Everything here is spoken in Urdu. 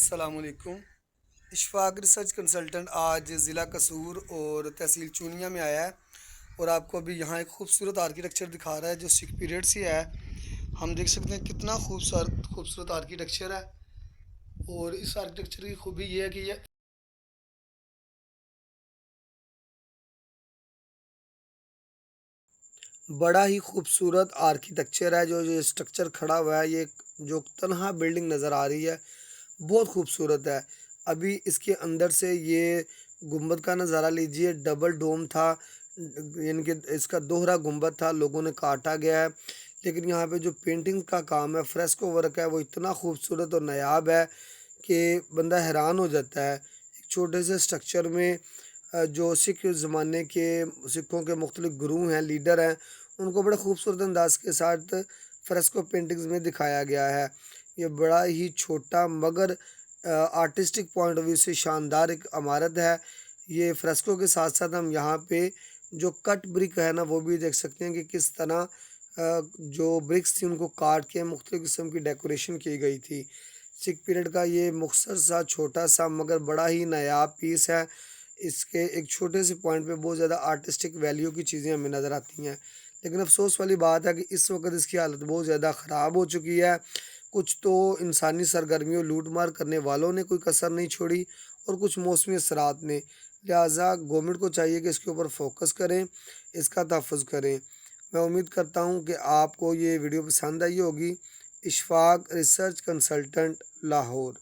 السلام علیکم۔ اشفاق ریسرچ کنسلٹنٹ آج ضلع قصور اور تحصیل چونیا میں آیا ہے اور آپ کو ابھی یہاں ایک خوبصورت آرکیٹیکچر دکھا رہا ہے جو سکھ پیریڈ سے ہے۔ ہم دیکھ سکتے ہیں کتنا خوبصورت آرکیٹیکچر ہے، اور اس آرکیٹیکچر کی خوبی یہ ہے کہ یہ بڑا ہی خوبصورت آرکیٹیکچر ہے۔ جو اسٹرکچر کھڑا ہوا ہے، یہ جو تنہا بلڈنگ نظر آ رہی ہے بہت خوبصورت ہے۔ ابھی اس کے اندر سے یہ گنبد کا نظارہ لیجئے، ڈبل ڈوم تھا، یعنی کہ اس کا دوہرا گنبد تھا، لوگوں نے کاٹا گیا ہے، لیکن یہاں پہ جو پینٹنگ کا کام ہے، فریسکو ورک ہے، وہ اتنا خوبصورت اور نایاب ہے کہ بندہ حیران ہو جاتا ہے۔ ایک چھوٹے سے اسٹرکچر میں جو سکھ زمانے کے سکھوں کے مختلف گروہ ہیں، لیڈر ہیں، ان کو بڑے خوبصورت انداز کے ساتھ فریسکو پینٹنگز میں دکھایا گیا ہے۔ یہ بڑا ہی چھوٹا مگر آرٹسٹک پوائنٹ آف ویو سے شاندار ایک عمارت ہے۔ یہ فریسکو کے ساتھ ساتھ ہم یہاں پہ جو کٹ برک ہے نا، وہ بھی دیکھ سکتے ہیں کہ کس طرح جو برکس تھی ان کو کاٹ کے مختلف قسم کی ڈیکوریشن کی گئی تھی۔ سکھ پیریڈ کا یہ مختصر سا چھوٹا سا مگر بڑا ہی نایاب پیس ہے۔ اس کے ایک چھوٹے سے پوائنٹ پہ بہت زیادہ آرٹسٹک ویلیو کی چیزیں ہمیں نظر آتی ہیں، لیکن افسوس والی بات ہے کہ اس وقت اس کی حالت بہت زیادہ خراب ہو چکی ہے۔ کچھ تو انسانی سرگرمیوں لوٹ مار کرنے والوں نے کوئی کسر نہیں چھوڑی، اور کچھ موسمی اثرات نے، لہٰذا گورنمنٹ کو چاہیے کہ اس کے اوپر فوکس کریں، اس کا تحفظ کریں۔ میں امید کرتا ہوں کہ آپ کو یہ ویڈیو پسند آئی ہوگی۔ Ashfaq research consultant, Lahore.